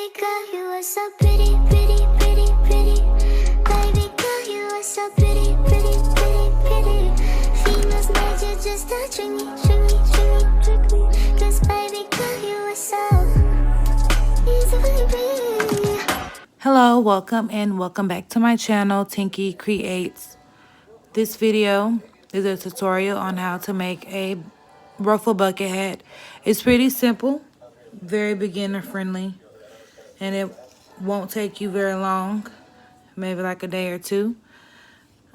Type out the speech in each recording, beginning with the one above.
Baby girl, you are so pretty, pretty, pretty, pretty. Baby girl, you are so pretty, pretty, pretty, pretty. Females made you just to trick me, trick me, trick me, trick me. 'Cause baby girl, you are so easily pretty. Hello, welcome back to my channel, Tinky Creates. This video is a tutorial on how to make a ruffle bucket hat. It's pretty simple, very beginner friendly, and it won't take you very long, maybe like a day or two.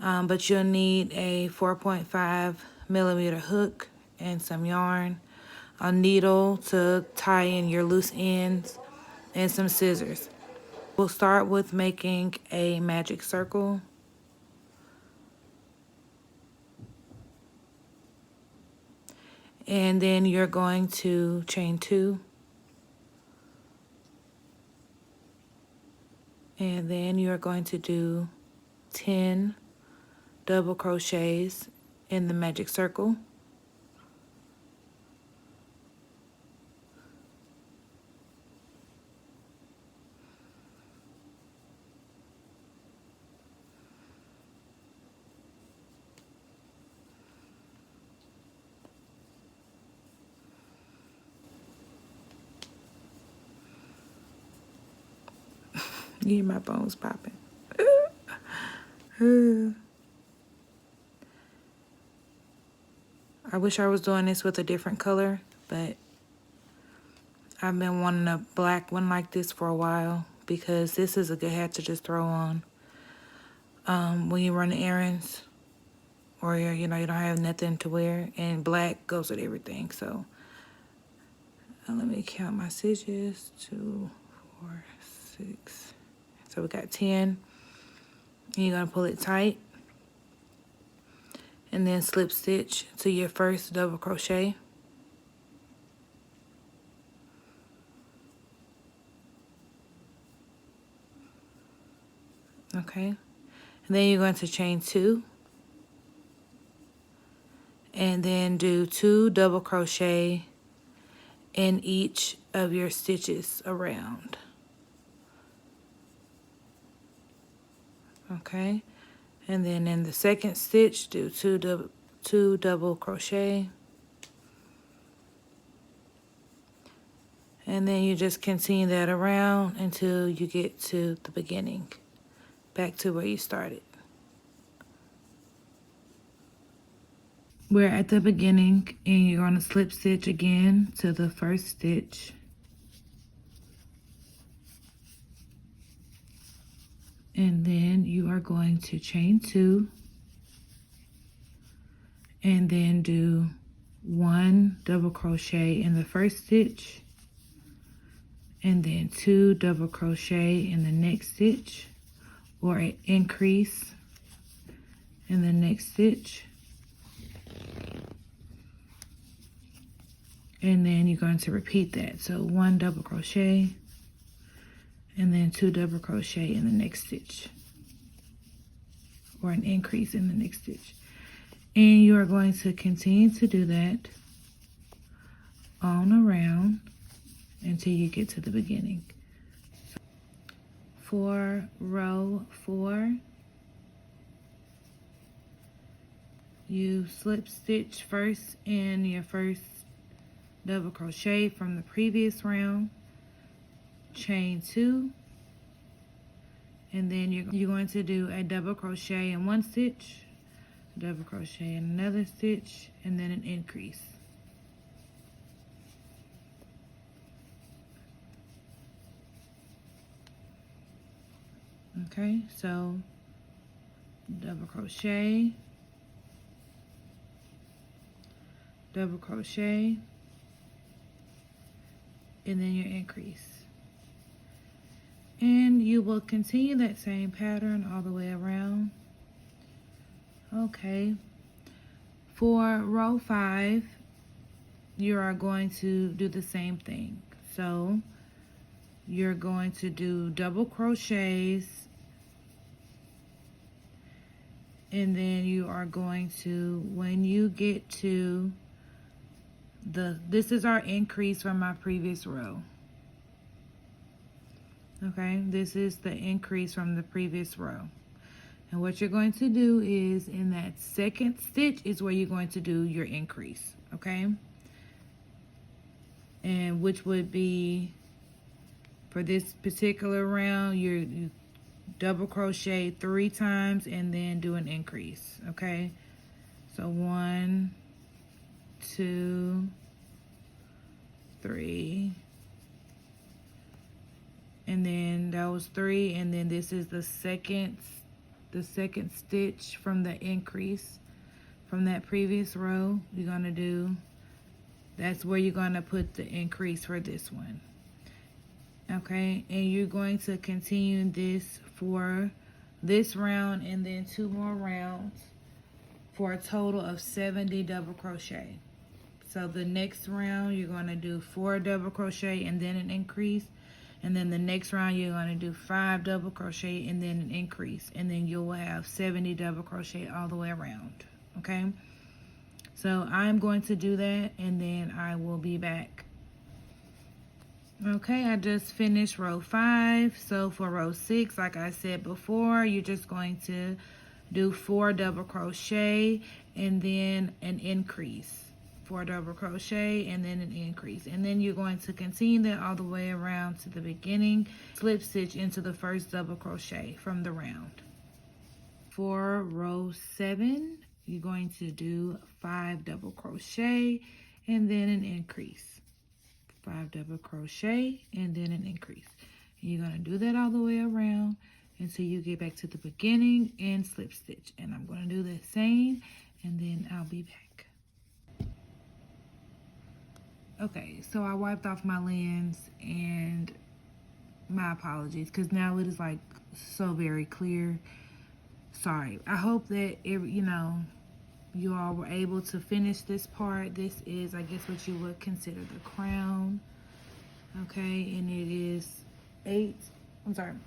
But you'll need a 4.5mm hook and some yarn, a needle to tie in your loose ends, and some scissors. We'll start with making a magic circle. And then you're going to chain 2. And then you're going to do 10 double crochets in the magic circle. You hear my bones popping. I wish I was doing this with a different color, but I've been wanting a black one like this for a while because this is a good hat to just throw on when you run errands or you don't have nothing to wear, and black goes with everything. So let me count my stitches. 2, 4, 6. So we got 10. And you're going to pull it tight. And then slip stitch to your first double crochet. Okay. And then you're going to chain 2. And then do 2 double crochet in each of your stitches around. Okay, and then in the second stitch, do 2 double crochet, and then you just continue that around until you get to the beginning, back to where you started. We're at the beginning, and you're going to slip stitch again to the first stitch. And then you are going to chain 2 and then do 1 double crochet in the first stitch and then 2 double crochet in the next stitch, or an increase in the next stitch. And then you're going to repeat that. So 1 double crochet and then 2 double crochet in the next stitch, or an increase in the next stitch. And you are going to continue to do that on around until you get to the beginning. For row 4, you slip stitch first in your first double crochet from the previous round, chain 2, and then you're going to do a double crochet in one stitch, double crochet in another stitch, and then an increase. Okay, so double crochet, double crochet, and then your increase. And you will continue that same pattern all the way around. Okay. For row 5, you are going to do the same thing. So you're going to do double crochets, and then you are going to, when you get to this is our increase from my previous row. Okay, this is the increase from the previous row. And what you're going to do is in that second stitch is where you're going to do your increase, okay? And which would be, for this particular round, you double crochet 3 times and then do an increase, okay? So 1, 2, 3, and then that was 3, and then this is the second stitch from the increase from that previous row. You're gonna do, that's where you're gonna put the increase for this one, okay? And you're going to continue this for this round and then 2 more rounds for a total of 70 double crochet. So the next round you're going to do 4 double crochet and then an increase, and then the next round you're going to do 5 double crochet and then an increase, and then you'll have 70 double crochet all the way around, okay? So I'm going to do that and then I will be back. Okay, I just finished row 5. So for row 6, like I said before, you're just going to do 4 double crochet and then an increase. 4 double crochet and then an increase, and then you're going to continue that all the way around to the beginning, slip stitch into the first double crochet from the round. For row 7, you're going to do 5 double crochet and then an increase. 5 double crochet and then an increase. And you're going to do that all the way around until you get back to the beginning and slip stitch. And I'm going to do the same and then I'll be back. Okay, so I wiped off my lens, and my apologies, because now it is like so very clear. Sorry. I hope that you all were able to finish this part. This is, I guess, what you would consider the crown. Okay, and it is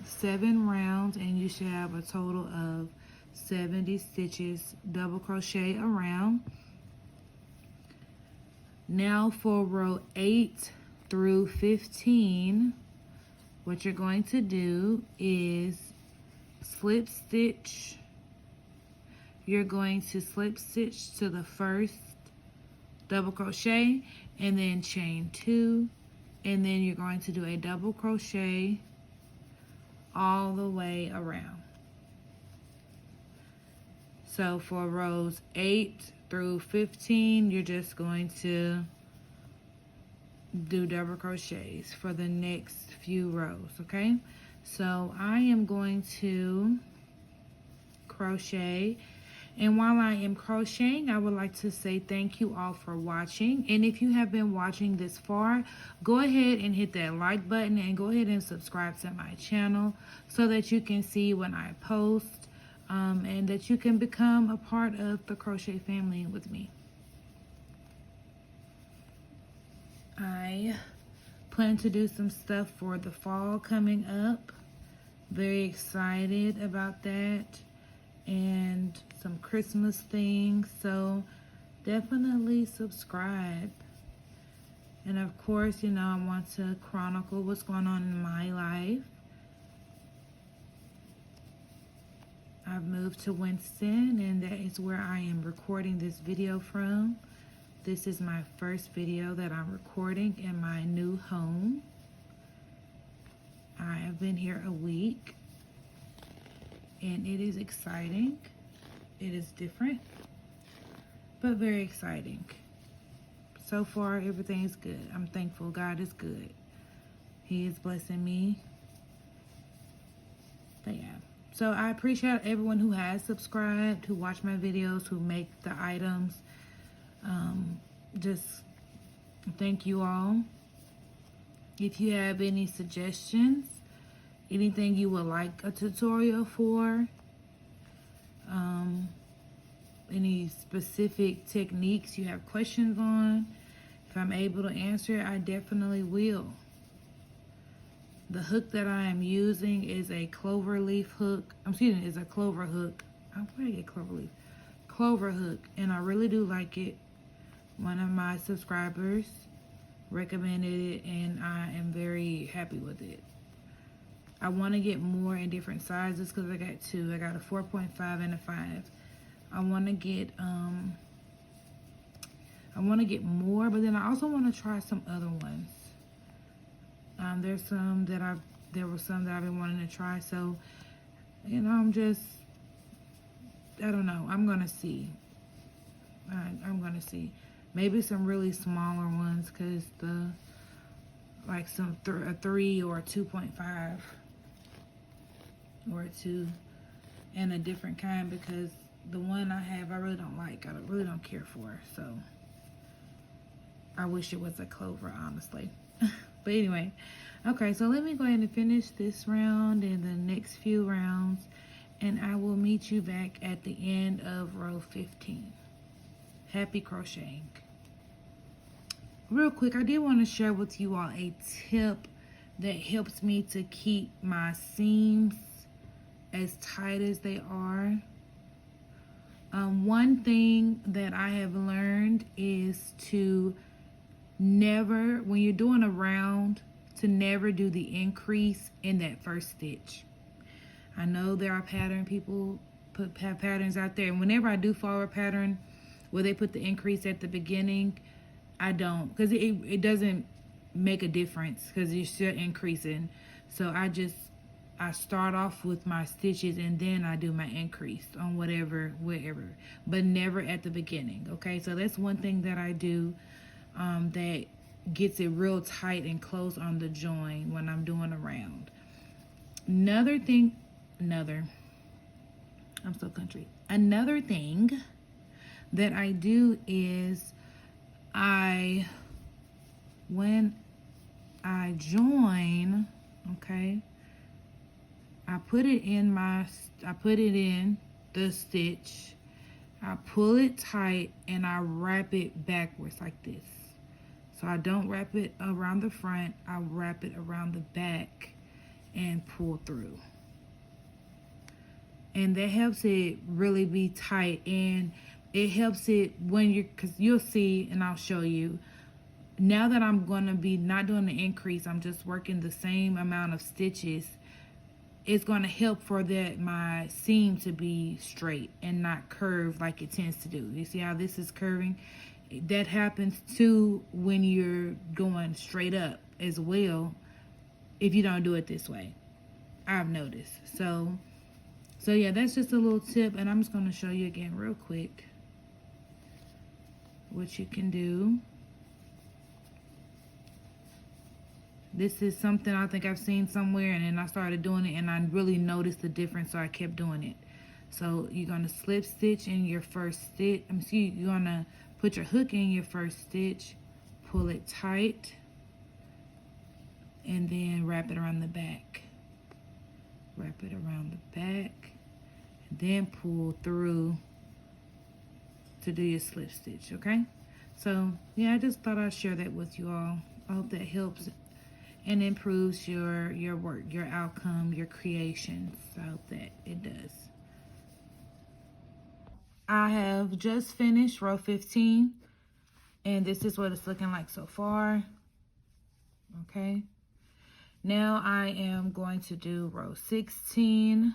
7 rounds, and you should have a total of 70 stitches double crochet around. Now for row 8 through 15, what you're going to do is slip stitch. You're going to slip stitch to the first double crochet and then chain 2, and then you're going to do a double crochet all the way around. So for rows 8 through 15, you're just going to do double crochets for the next few rows, okay? So I am going to crochet, and while I am crocheting, I would like to say thank you all for watching. And if you have been watching this far, go ahead and hit that like button and go ahead and subscribe to my channel so that you can see when I post, and that you can become a part of the crochet family with me. I plan to do some stuff for the fall coming up. Very excited about that, and some Christmas things, so definitely subscribe. And of course, I want to chronicle what's going on in my life. I've moved to Winston, and that is where I am recording this video from. This is my first video that I'm recording in my new home. I have been here a week, and it is exciting. It is different, but very exciting. So far, everything is good. I'm thankful. God is good. He is blessing me. But yeah. So I appreciate everyone who has subscribed, who watch my videos, who make the items. Just thank you all. If you have any suggestions, anything you would like a tutorial for, any specific techniques you have questions on, if I'm able to answer it, I definitely will. The hook that I am using is a clover leaf hook. Is a clover hook. Where did I get clover leaf? Clover hook, and I really do like it. One of my subscribers recommended it, and I am very happy with it. I want to get more in different sizes because I got two. I got a 4.5 and a 5. I want to get more, but then I also want to try some other ones. There were some that I've been wanting to try. So, you know, I don't know. I'm gonna see. I'm gonna see. Maybe some really smaller ones, cause like a 3 or a 2.5 or a 2, and a different kind, because the one I have I really don't like. I really don't care for. So I wish it was a clover, honestly. But anyway, okay, so let me go ahead and finish this round and the next few rounds, and I will meet you back at the end of row 15. Happy crocheting. Real quick, I did want to share with you all a tip that helps me to keep my seams as tight as they are. One thing that I have learned is to never, when you're doing a round, to never do the increase in that first stitch. I know there are people have patterns out there, and whenever I do forward pattern where they put the increase at the beginning, I don't, because it doesn't make a difference because you're still increasing. So I start off with my stitches and then I do my increase on wherever, but never at the beginning. Okay, so that's one thing that I do that gets it real tight and close on the join when I'm doing a round. Another thing that I do is when I join, okay, I put it in the stitch, I pull it tight, and I wrap it backwards like this. So I don't wrap it around the front, I wrap it around the back and pull through. And that helps it really be tight, and it helps it because you'll see, and I'll show you, now that I'm going to be not doing the increase, I'm just working the same amount of stitches, it's going to help for my seam to be straight and not curved like it tends to do. You see how this is curving? That happens too when you're going straight up as well, if you don't do it this way, I've noticed. So yeah, that's just a little tip, and I'm just going to show you again real quick what you can do. This is something I think I've seen somewhere, and then I started doing it, and I really noticed the difference, so I kept doing it. So you're going to slip stitch in your first stitch. You're going to put your hook in your first stitch, pull it tight, and then wrap it around the back. Wrap it around the back, and then pull through to do your slip stitch, okay? So yeah, I just thought I'd share that with you all. I hope that helps and improves your work, your outcome, your creations. I hope that it does. I have just finished row 15, and this is what it's looking like so far. Okay, now I am going to do row 16,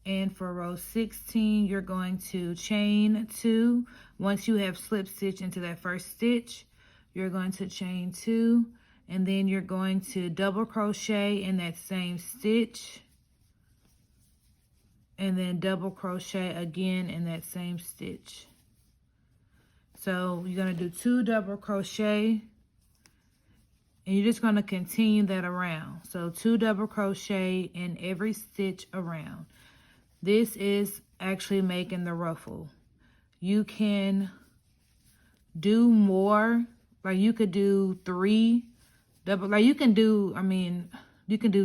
and for row 16 you're going to chain 2. Once you have slip stitch into that first stitch, you're going to chain 2, and then you're going to double crochet in that same stitch, and then double crochet again in that same stitch. So you're going to do 2 double crochet, and you're just going to continue that around. So 2 double crochet in every stitch around. This is actually making the ruffle. You can do more, like you could do 3 double, like you can do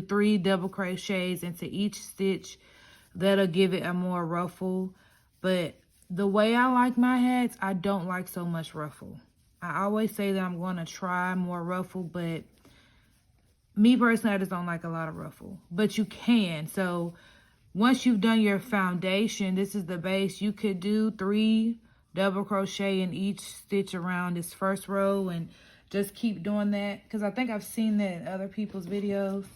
3 double crochets into each stitch. That'll give it a more ruffle. But the way I like my hats, I don't like so much ruffle. I always say that I'm going to try more ruffle, but me personally, I just don't like a lot of ruffle. But you can. So once you've done your foundation, this is the base, you could do 3 double crochet in each stitch around this first row, and just keep doing that, because I think I've seen that in other people's videos.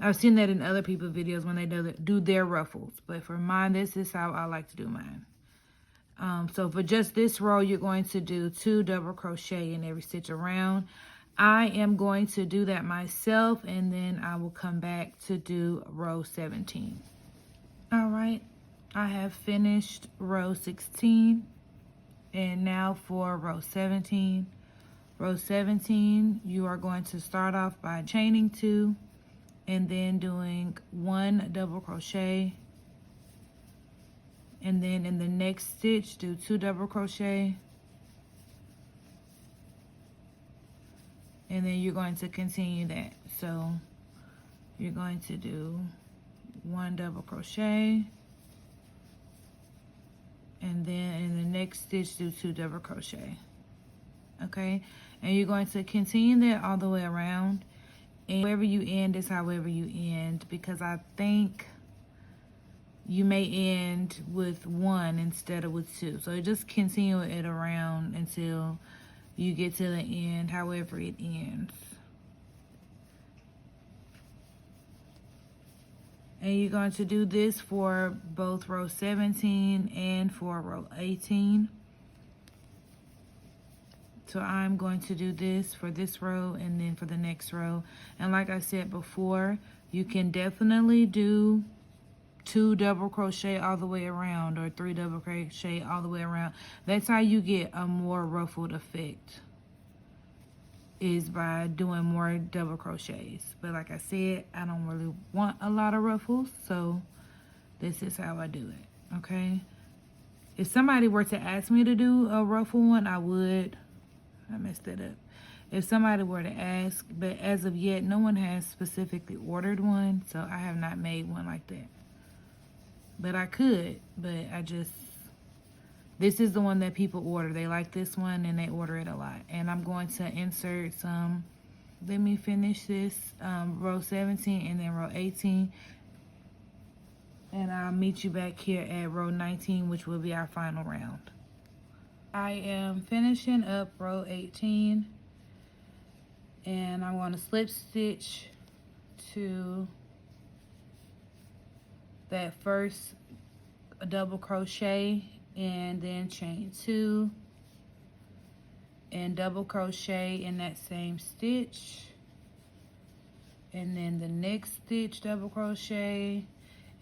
I've seen that in other people's videos when they do their ruffles. But for mine, this is how I like to do mine. So for just this row, you're going to do 2 double crochet in every stitch around. I am going to do that myself, and then I will come back to do row 17. All right, I have finished row 16, and now for row 17. Row 17, you are going to start off by chaining 2 and then doing 1 double crochet, and then in the next stitch do 2 double crochet, and then you're going to continue that. So you're going to do 1 double crochet, and then in the next stitch do 2 double crochet. Okay, and you're going to continue that all the way around, and wherever you end is however you end, because I think you may end with 1 instead of with 2. So just continue it around until you get to the end, however it ends. And you're going to do this for both row 17 and for row 18. So I'm going to do this for this row and then for the next row. And like I said before, you can definitely do 2 double crochet all the way around, or 3 double crochet all the way around. That's how you get a more ruffled effect, is by doing more double crochets. But like I said, I don't really want a lot of ruffles, so this is how I do it. Okay, if somebody were to ask me to do a ruffle one, I would. I messed that up. If somebody were to ask, but as of yet, no one has specifically ordered one, so I have not made one like that. But I could, but this is the one that people order. They like this one and they order it a lot. And I'm going to insert some, let me finish this row 17 and then row 18. And I'll meet you back here at row 19, which will be our final round. I am finishing up row 18, and I'm going to slip stitch to that first double crochet, and then chain 2 and double crochet in that same stitch, and then the next stitch double crochet,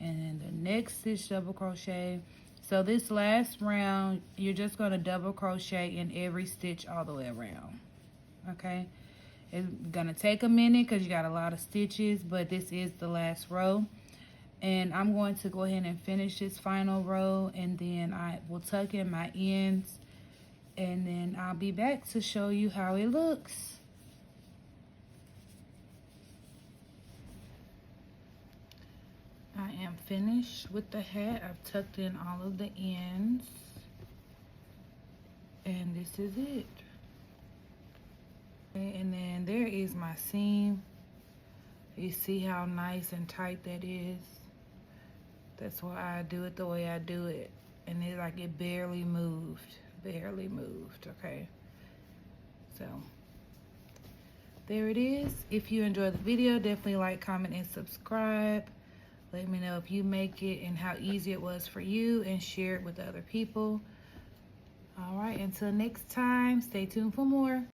and then the next stitch double crochet. So this last round, you're just going to double crochet in every stitch all the way around. Okay, it's going to take a minute because you got a lot of stitches, but this is the last row. And I'm going to go ahead and finish this final row, and then I will tuck in my ends, and then I'll be back to show you how it looks. I am finished with the hat. I've tucked in all of the ends, and this is it. Okay, and then there is my seam. You see how nice and tight that is? That's why I do it the way I do it. And it's like it barely moved, okay? So there it is. If you enjoyed the video, definitely like, comment, and subscribe. Let me know if you make it and how easy it was for you, and share it with other people. All right, until next time, stay tuned for more.